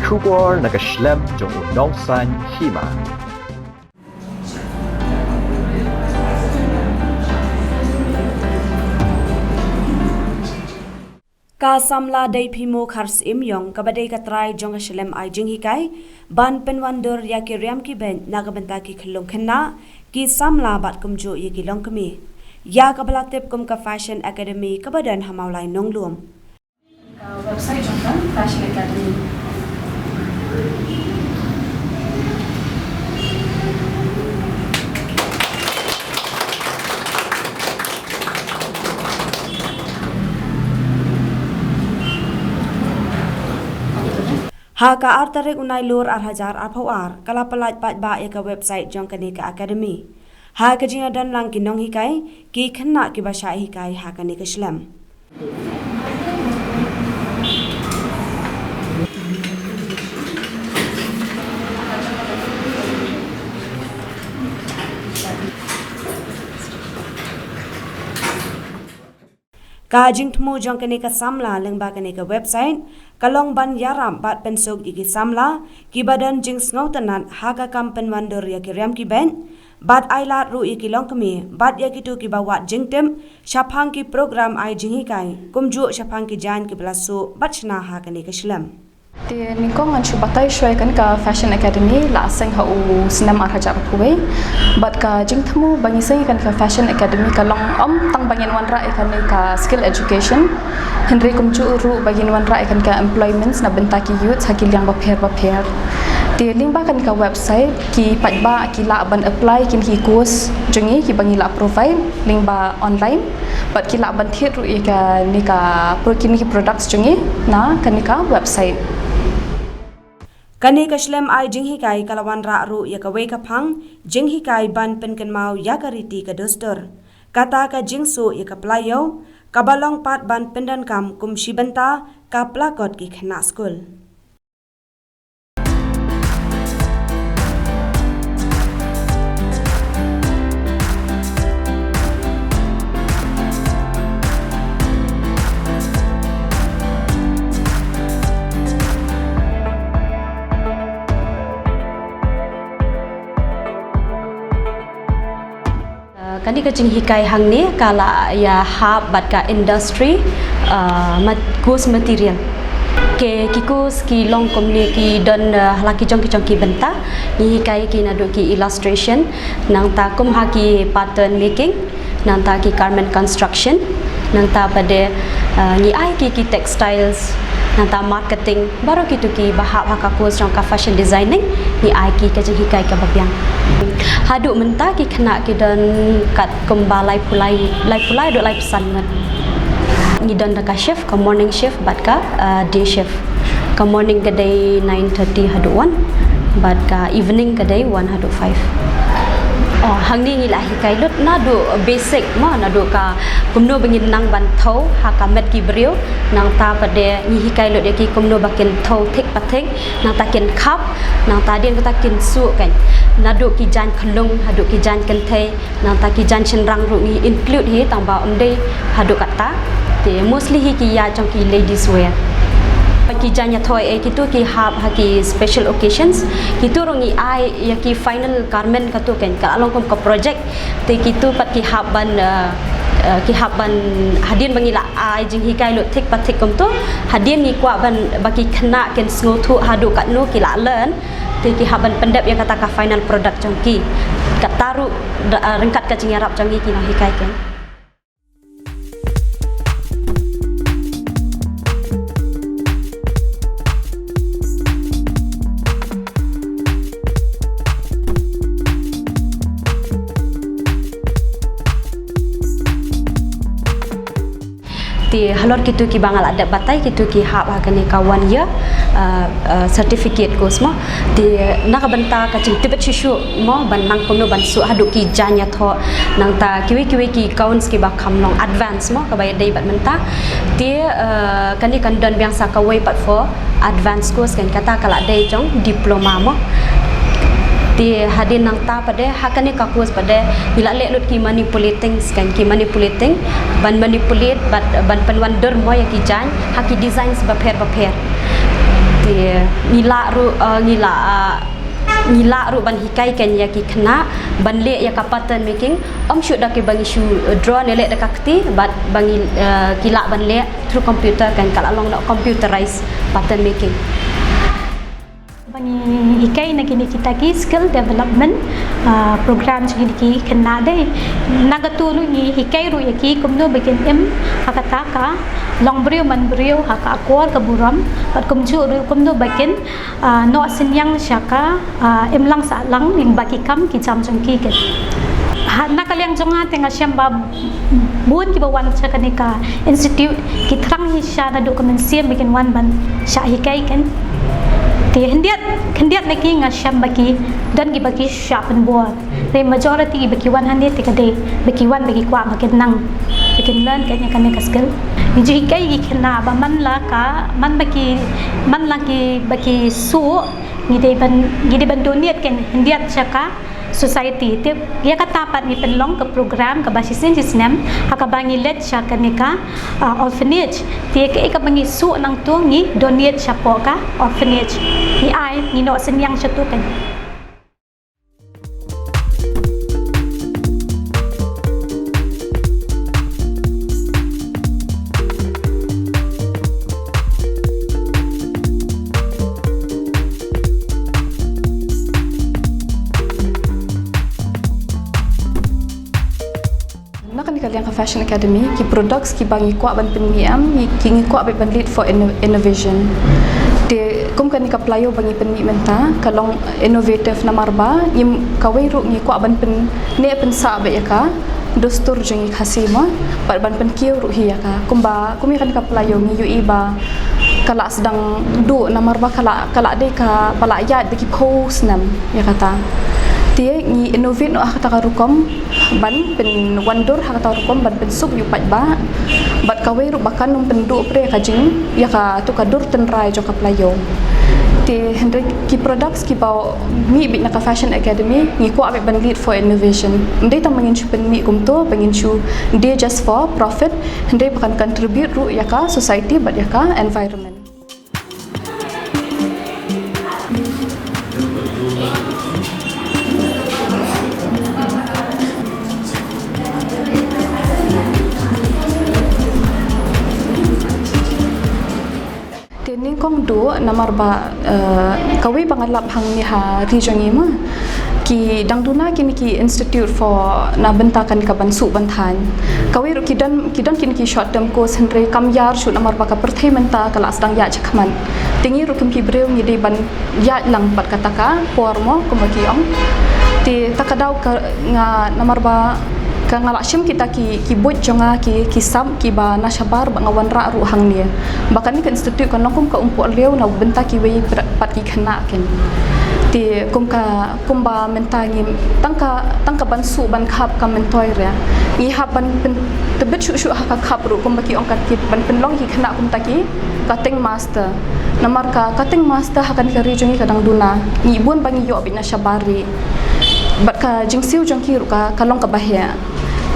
Shubor nakaslem jong unongsan hima. Ka samla dai phimo khars im yong kabadai katrai jong shlem ai jing hikai ban penwandur ya ki riam ki ben nagabanta ki khlong khanna ki samla bat kumjo ye ki long kami ya kabala tep kum ka fashion academy kabadan hamaulai nonglum website jong kan fashion academy ha ka artarek unai lur ar hajar ar phawar kala palat pat ba ya ka website jong kane ka academy ha ka jinga dan lang ki nong hikai ki khanna ki basha hikai ha kane ka shlam ka jing thmu jong kane ka samla lengba kane ka website kalong ban yaram bat pensog iki samla ki badan jing sngaw tanan ha ka kampen wandur ya ki ram ki ben bat ailat ru iki long kami bat ya ki tu ki bawat jing tem shaphang ki program ai jing hi kai kumju shaphang ki jan ki blasu bachna ha kane ka shlam Di nikong an chubatai shwai kan ka fashion academy la seng ha u senam ar hajar kuwe bat ka jing thmu bangi seng kan ka fashion academy ka long tang bangin wan ra kan ka skill education henry kumju ru bangin wan ra kan ka employments na benta ki youth hakil yang bapher di link ba kan ka website ki patba ki la ban apply kin ki course jungi ki bangi la provide link ba online bat ki la ban thit ru ka ni ka pro kin ki products jungi na kan ka website kane ka shlem ai jing hi kai kalawan ra ru ya ka we ka phang jing hi kai ban pen kan mau ya ka riti ka dostor kata ka jing su ya ka playo kabalong pat ban pendan kam kum shibanta ka plakot ki khna school kani ka jing hikai hang ni kala ya hab bat ka industry goods material ke kikus ki long komni ki don laki jong ki benta ni hikai ki na do ki illustration nang ta kum ha ki pattern making nang ta ki garment construction nang ta pada ni ai ki textiles nang ta marketing baru ki tu ki bahap ha ka course jong ka fashion designing ni ai ki ka jing hikai ka babyang haduk menta ki kena ki dan kat kembalai pulai do lai pesan ngan ni dan ka chef ka morning chef bat ka day chef ka morning ka day 9:30 haduk 1 bat ka evening ka day 1 haduk 5 oh hang ni ngilah hikai lut na do basic ma na do ka kumno bengin nang ban thau ha ka met ki brio nang ta pade ni hikai lut de ki kumno bakin thau thik pathik nang ta kin khap nang ta dien ta kin su kan na do ki jan khlung ha do ki jan kan thai nang ta ki jan chenrang ru ni include he tang ba onde ha do kata te mostly hi ki ya trong ki ladies wear ki janya thoi e ki tu ki hab ha ki special occasions ki tu rongi ai ya ki final garment ka tu kan ka along kom ka project te ki tu pat ki haban hadin bangila ai jing hikai lo thik pathik kom tu hadin ni kwa ban baki khna ken sngo thu hadu kat nu ki la len te ki haban pendap yang kata ka final product jong ki kataru rengkat ka jing arab jong ki na hikai kan ti halor kitu ki bangal ada batai kitu ki hab hakane kawan ya certificate course mo ti nak benta ka cing tibet shishu mo ban nang komno ban su hadu ki janya tho nang ta kiwi ki counts ki ba kham long advance mo ka bay dei bat menta ti kani kan don biang sa ka way pat for advance course kan kata kala dei jong diploma mo ti hadin nang ta pada hakane ka course pada bila le lut ki manipulating kan ki manipulating ban manipulate ban penwandur mo ya ki jan haki design ba pher ti dia ngila ru ban hikai kan ya ki kena ban le ya ka pattern making shoot dak bangi shu draw ne le dak akti bat bangi kila ban le through computer kan kala long nak computerize pattern making bangi hikai na kini kita ki skill development program jadi ki kena deh nagatu lu ni hikai ru ya ki kumno bikin hakata ka long brio man brio haka akwar ka buram pat kumchu ru kumno bikin no sinyang syaka lang sa lang ning baki kam ki cham chang ki ke nakaliang jonga tenga syamba bun ki bawan cha kanika institute ki thrang hi sha na dokumensiam bikin wan ban sha hikai kan ti hendiat naki ngasham baki dan gi baki sharpen board the majority baki 100 tikade baki 1 baki kwa makin nang bikin learn kanya kan ka skill ji kai gi khna ba man laki baki su ngide ban doniat kan hendiat chaka society te ya kata pat ni penlong ke program ke basisin sistem haka bangi let sha kanika orphanage te ke bangi su nang tu ngi donate chapo ka orphanage ni ai ni no senyang chatu kan Yang ke Fashion Academy ki products ki bangi kuat ban penyiam ki ngi kuat ban lead for innovation de kum kan ka playo bangi penni menta kalong innovative na marba yim kawai ru ngi kuat ban pen ne pen sa be ka dostur jengi khasima par ban pen kiu ru hi ka kumi kan ka playo ngi yu iba kala sedang du na marba kala de ka pala ya de ki post nam ya kata dia ngi innovate no kata karukom ban pen wandur kata karukom ban pen sub yu pat ba bat kawai ru bakan num pen du pre ka jing ya ka tu ka dur ten rai jo ka playo ti hendrik ki products ki bau mi bit na ka Fashion Academy ngi ko abe ban lead for innovation ndai tam mangin chu pen mi kum to bangin chu dia just for profit ndai bakan contribute ru ya ka society bat ya ka environment kong do namar ba kawai bangalap hang ni ha region ma ki dangduna kini ki institute for na bentakan ka bansu bantan kawai ru kidan kini ki short term course henre kamyar shu namar ba ka perthai menta kala sedang ya chakman tingi ru kim ki breu ni de ban ya lang pat kataka pormo kumaki ong ti takadau ka nga namar ba ka ngalaksim kita ki bot jonga ki sam ki ba nashabar ba ngawan ra ru hang ni bakan ni ka institute kan kum ka umpu leu na benta ki wei pat ki khana ken ti kumba mentangi tangka bansu ban khap ka mentoi re ni ha ban tebet shu ha ka khap ru kumba ki ongkat ki ban penlong ki khana kum taki cutting master namar ka cutting master ha kan ka region ni kadang duna ni bun bangi yo bin nashabari bat ka jingsiu jangki ru ka kalong ka bahya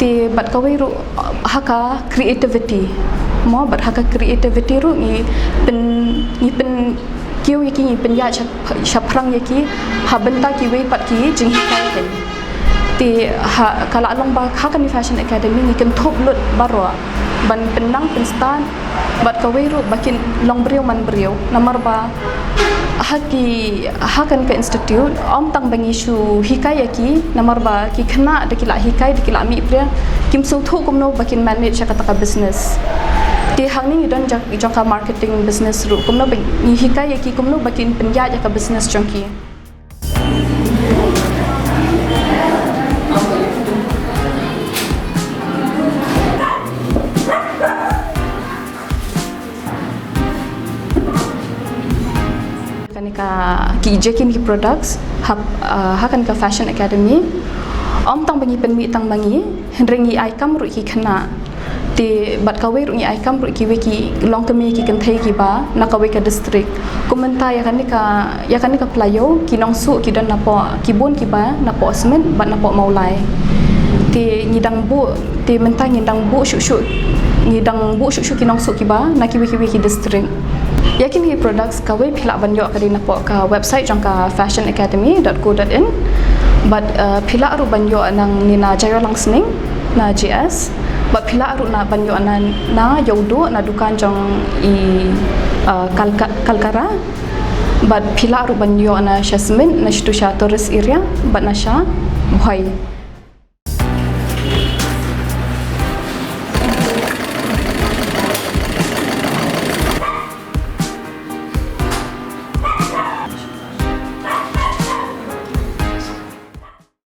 ti bat ka wei ru haka creativity mo bat haka creativity ru ni pen kiu yaki ni pen ya shaprang yaki ha benta ki wei pat ki jing hikai ken ti ha kala long ba ha kan Fashion Academy ni ken thop lut barwa ban penang pen stand bat ka wei ru bakin long brio man brio namar ba hakan ke institute om tang bangi shu hikai yaki namar ba ki khna de kila hikai de kila mi pre kim so thu kumno bakin manage kata ka business ti hangni don jaka marketing business ru kumno ni hikai yaki kumno bakin penja jaka business chongki ki jekin ki products hakan ka Fashion Academy om tang bangi penmi tang bangi hendrengi ai kam ru ki khana ti bat kawai ru ni ai kam ru ki we ki long kami ki kan thai ki ba na kawai ka district komenta ya kan ka playo ki nong su ki dan napo ki bun ki ba napo semen bat napo maulai ti ngidang bu ti mentang ngidang bu shu ki nong su ki ba na ki we ki district Yakin hi products ka we phila banyo ka din po ka website jong ka fashionacademy.co.in but phila aru banyo nang nina jayo lang sning na GS but phila aru na banyo na yodo na dukan jong i kalkara but phila aru banyo na Jasmine na shtu sha tourist area but na sha bhai